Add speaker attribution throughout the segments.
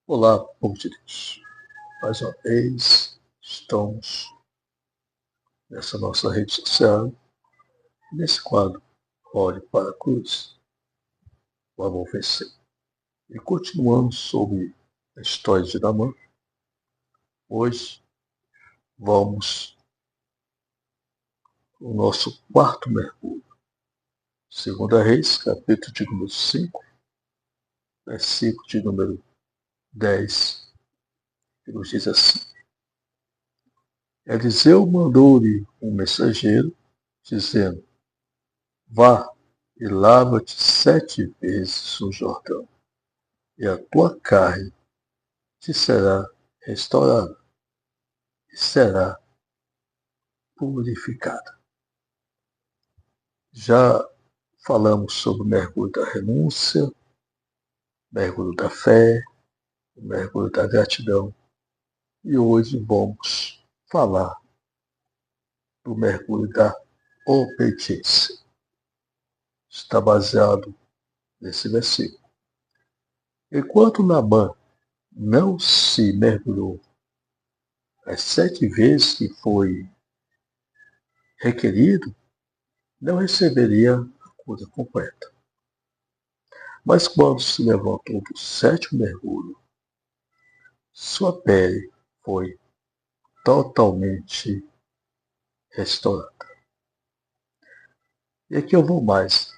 Speaker 1: Olá, povo de Deus. Mais uma vez, estamos nessa nossa rede social, nesse quadro, Olhe para a Cruz, o amor venceu. E continuamos sobre a história de Naamã. Hoje, vamos ao nosso quarto mergulho. 2 Reis, capítulo de número 5, versículo de número 10, que nos diz assim: Eliseu mandou-lhe um mensageiro, dizendo: Vá e lava-te 7 vezes no Jordão, e a tua carne te será restaurada e será purificada. Já falamos sobre o mergulho da renúncia, mergulho da fé, o mergulho da gratidão, e hoje vamos falar do mergulho da obediência. Está baseado nesse versículo. Enquanto Naamã não se mergulhou as 7 vezes que foi requerido, não receberia a cura completa. Mas quando se levantou do 7º mergulho, sua pele foi totalmente restaurada. E aqui eu vou mais,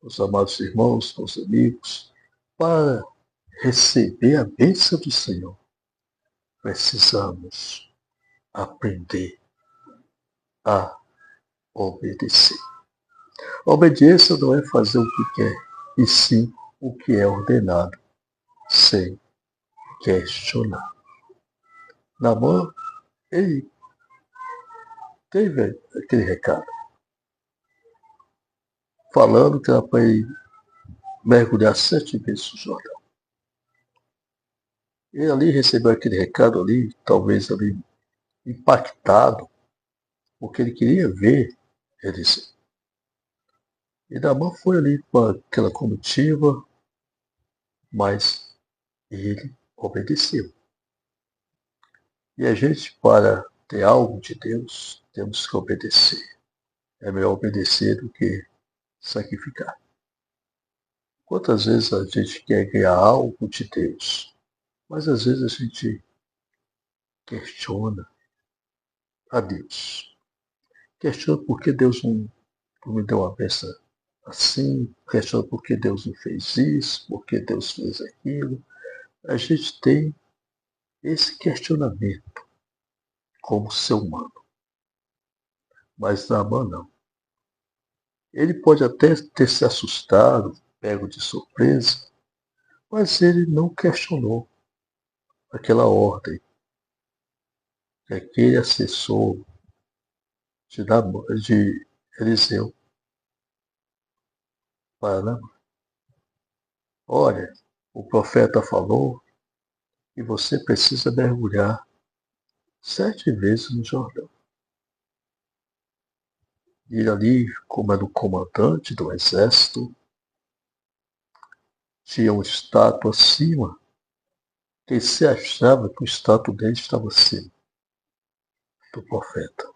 Speaker 1: meus amados irmãos, meus amigos, para receber a bênção do Senhor, precisamos aprender a obedecer. A obediência não é fazer o que quer, e sim o que é ordenado, sem questionar. Naamã, ele teve aquele recado, falando que era para ele mergulhar 7 vezes no Jordão. Ele ali recebeu aquele recado ali, talvez ali impactado, porque ele queria ver Eliseu. E Naamã foi ali com aquela comitiva, mas ele obedeceu. E a gente, para ter algo de Deus, temos que obedecer. É melhor obedecer do que sacrificar. Quantas vezes a gente quer ganhar algo de Deus, mas às vezes a gente questiona a Deus. Questiona por que Deus não me deu uma bênção assim, questiona por que Deus não fez isso, por que Deus fez aquilo. A gente tem esse questionamento como ser humano, mas Naamã não. Ele pode até ter se assustado, pego de surpresa, mas ele não questionou aquela ordem que aquele assessor de Eliseu para Naamã. Olha, o profeta falou que você precisa mergulhar 7 vezes no Jordão. E ele ali, como era o comandante do exército, tinha uma estátua acima, que ele se achava que o status dele estava acima do profeta.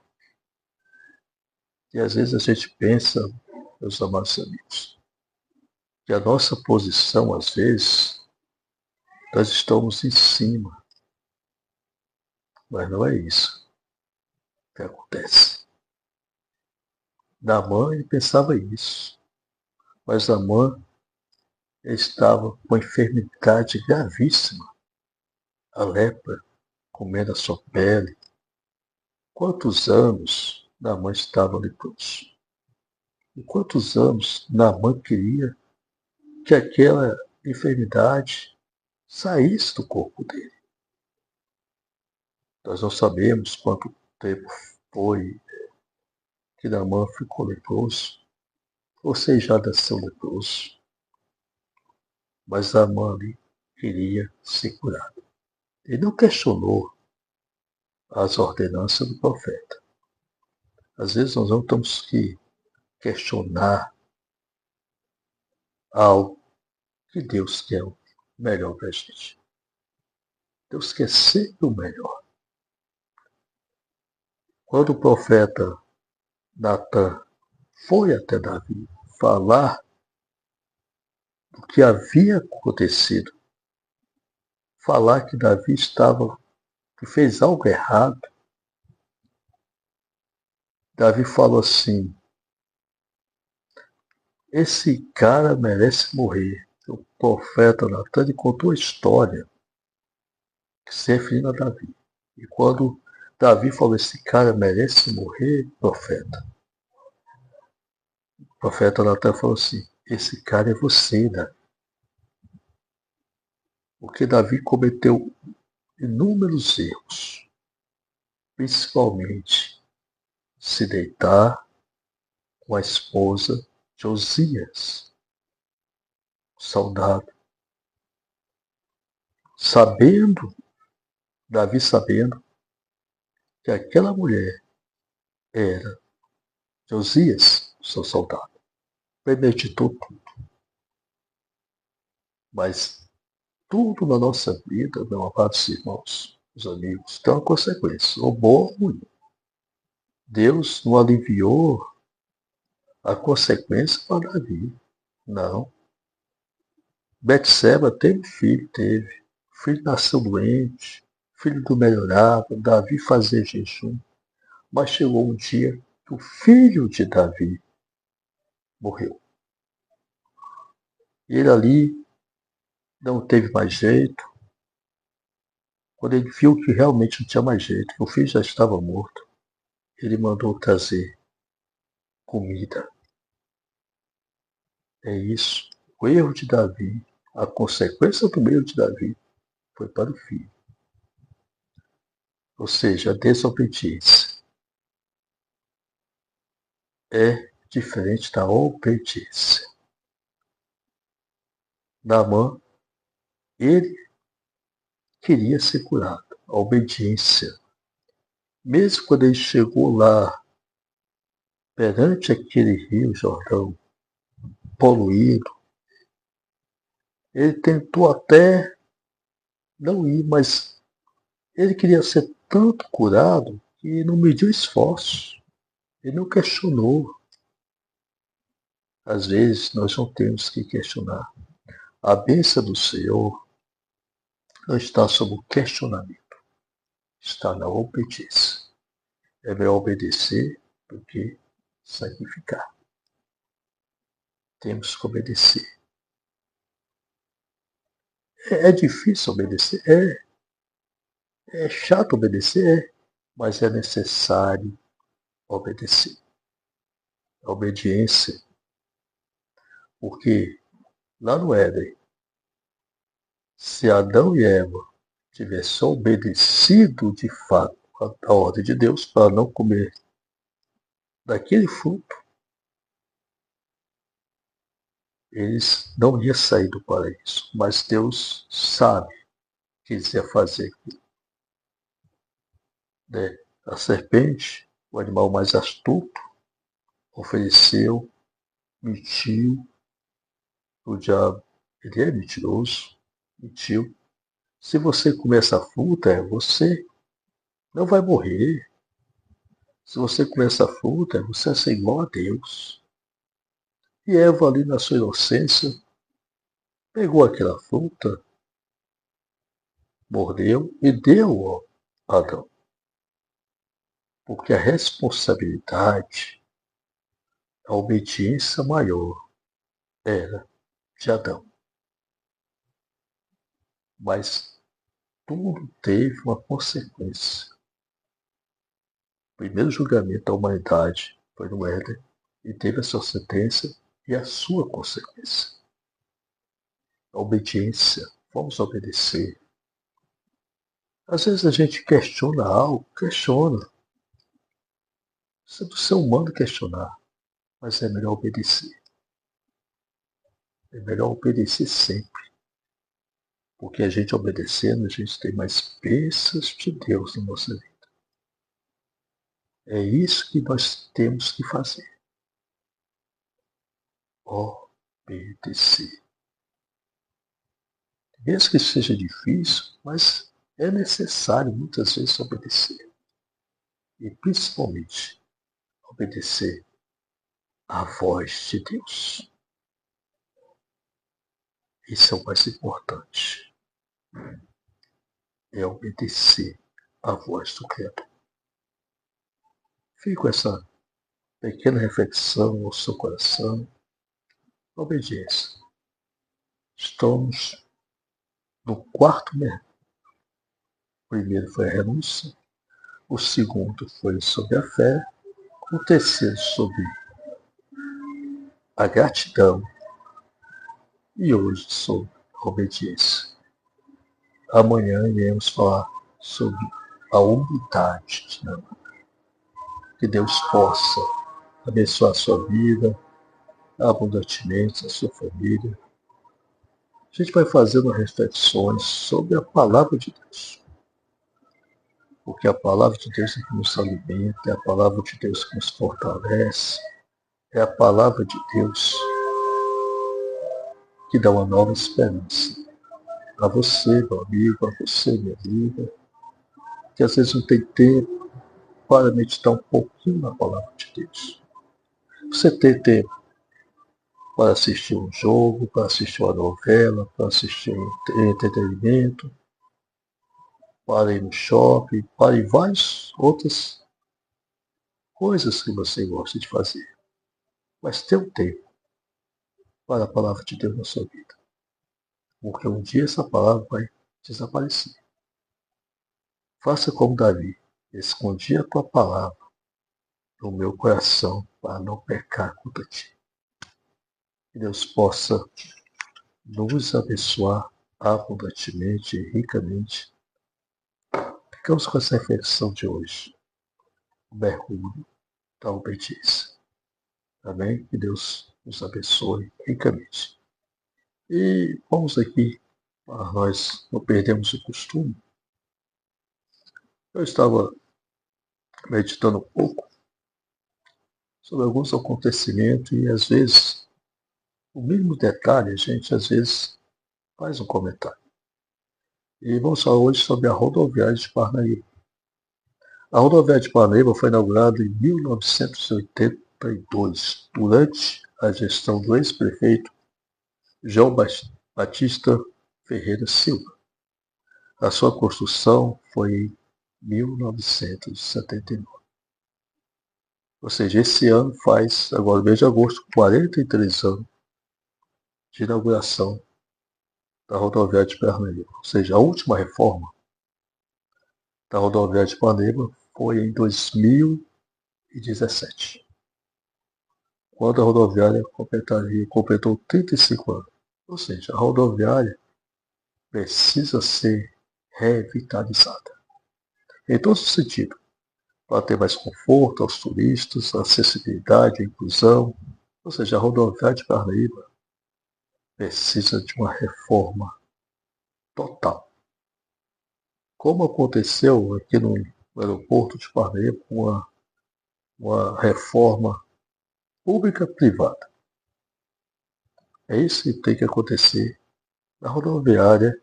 Speaker 1: E às vezes a gente pensa, meus amados amigos, que a nossa posição, às vezes, nós estamos em cima. Mas não é isso que acontece. Naamã, ele pensava isso. Mas Naamã estava com uma enfermidade gravíssima. A lepra comendo a sua pele. Quantos anos Naamã estava leproso? E quantos anos Naamã queria que aquela enfermidade saísse do corpo dele? Nós não sabemos quanto tempo foi que Naamã ficou leproso, ou seja, já nasceu leproso. Mas Naamã ali queria ser curado. Ele não questionou as ordenanças do profeta. Às vezes nós não temos que questionar algo que Deus quer o melhor para a gente. Deus quer sempre o melhor. Quando o profeta Natan foi até Davi falar do que havia acontecido, falar que Davi que fez algo errado, Davi falou assim: esse cara merece morrer. O profeta Natan contou a história se referindo a Davi. E quando Davi falou: esse cara merece morrer, o profeta Natan falou assim: esse cara é você, Davi. Porque Davi cometeu inúmeros erros, principalmente se deitar com a esposa de Osias, soldado, Davi sabendo que aquela mulher era de Osias, seu soldado. Premeditou tudo. Mas tudo na nossa vida, meus amados irmãos, os amigos, tem uma consequência, ou boa ou ruim. Deus não aliviou a consequência para Davi. Não. Betseba teve filho, teve. O filho nasceu doente, o filho não melhorava, Davi fazia jejum. Mas chegou um dia que o filho de Davi morreu. E ele ali não teve mais jeito. Quando ele viu que realmente não tinha mais jeito, que o filho já estava morto, ele mandou trazer comida. É isso. O erro de Davi, a consequência do erro de Davi foi para o filho. Ou seja, a desobediência é diferente da obediência. Naamã, ele queria ser curado. A obediência. Mesmo quando ele chegou lá, perante aquele rio Jordão, poluído, ele tentou até não ir, mas ele queria ser tanto curado que não mediu esforço. Ele não questionou. Às vezes nós não temos que questionar. A bênção do Senhor não está sob o questionamento, está na obediência. É melhor obedecer do que sacrificar. Temos que obedecer. É difícil obedecer? É chato obedecer? Mas é necessário obedecer. A obediência, porque lá no Éden, se Adão e Eva tivessem obedecido de fato a ordem de Deus para não comer daquele fruto, eles não iam sair do paraíso. Mas Deus sabe que eles iam fazer aquilo. Né? A serpente, o animal mais astuto, ofereceu, mentiu, o diabo, ele é mentiroso, mentiu. Se você comer essa fruta, você não vai morrer. Se você comer essa fruta, você vai ser igual a Deus. E Eva, ali na sua inocência, pegou aquela fruta, mordeu e deu a Adão. Porque a responsabilidade, a obediência maior era de Adão. Mas tudo teve uma consequência. O primeiro julgamento da humanidade foi no Éden e teve a sua sentença e a sua consequência. A obediência, vamos obedecer. Às vezes a gente questiona algo, questiona. Isso é do ser humano questionar, mas é melhor obedecer. É melhor obedecer sempre. Porque a gente obedecendo, a gente tem mais bênçãos de Deus na nossa vida. É isso que nós temos que fazer. Obedecer. Mesmo que seja difícil, mas é necessário muitas vezes obedecer. E principalmente obedecer à voz de Deus. Isso é o mais importante. É obedecer à voz do Criador. Fique com essa pequena reflexão ao seu coração. Obediência. Estamos no quarto mergulho. O primeiro foi a renúncia, o segundo foi sobre a fé, o terceiro sobre a gratidão e hoje sobre a obediência. Amanhã iremos falar sobre a humildade. Que Deus possa abençoar a sua vida, abundantemente, a sua família. A gente vai fazendo reflexões sobre a palavra de Deus. Porque a palavra de Deus é que nos alimenta, é a palavra de Deus que nos fortalece, é a palavra de Deus que dá uma nova esperança. A você, meu amigo, a você, minha amiga, que às vezes não tem tempo para meditar um pouquinho na palavra de Deus. Você tem tempo para assistir um jogo, para assistir uma novela, para assistir um entretenimento, para ir no shopping, para ir várias outras coisas que você gosta de fazer. Mas tem um tempo para a palavra de Deus na sua vida. Porque um dia essa palavra vai desaparecer. Faça como Davi. Escondi a tua palavra no meu coração para não pecar contra ti. Que Deus possa nos abençoar abundantemente e ricamente. Ficamos com essa reflexão de hoje. O mergulho da obediência. Amém? Que Deus nos abençoe ricamente. E vamos aqui, para nós não perdermos o costume. Eu estava meditando um pouco sobre alguns acontecimentos e às vezes, o mínimo detalhe, a gente às vezes faz um comentário. E vamos falar hoje sobre a rodoviária de Parnaíba. A rodoviária de Parnaíba foi inaugurada em 1982, durante a gestão do ex-prefeito João Batista Ferreira Silva. A sua construção foi em 1979. Ou seja, esse ano faz, agora no mês de agosto, 43 anos de inauguração da rodoviária de Parnaíba. Ou seja, a última reforma da rodoviária de Parnaíba foi em 2017, quando a rodoviária completou 35 anos. Ou seja, a rodoviária precisa ser revitalizada. Em todo sentido, para ter mais conforto aos turistas, acessibilidade, inclusão. Ou seja, a rodoviária de Parnaíba precisa de uma reforma total. Como aconteceu aqui no aeroporto de Parnaíba, uma reforma pública-privada. É isso que tem que acontecer na rodoviária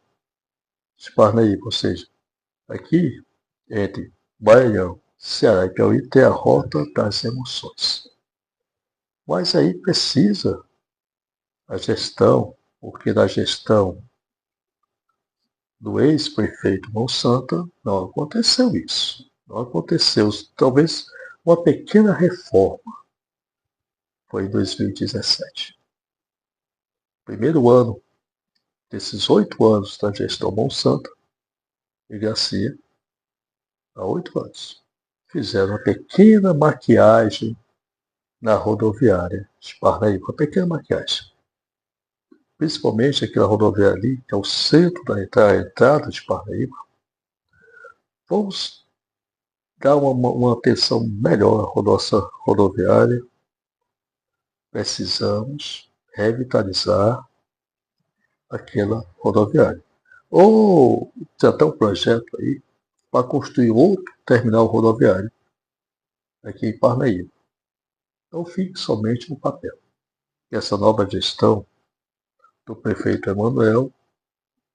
Speaker 1: de Parnaíba, ou seja, aqui entre Maranhão, Ceará e Piauí tem a Rota das Emoções. Mas aí precisa a gestão, porque na gestão do ex-prefeito Monsanto não aconteceu isso. Não aconteceu, talvez uma pequena reforma. Foi em 2017. Primeiro ano desses 8 anos da gestão Monsanto e Garcia, há 8 anos, fizeram uma pequena maquiagem na rodoviária de Parnaíba, uma pequena maquiagem. Principalmente aquela rodoviária ali, que é o centro da entrada de Parnaíba. Vamos dar uma atenção melhor à nossa rodoviária. Precisamos revitalizar aquela rodoviária. Ou tem até um projeto aí para construir outro terminal rodoviário aqui em Parnaíba. Então fique somente no papel. E essa nova gestão do prefeito Emanuel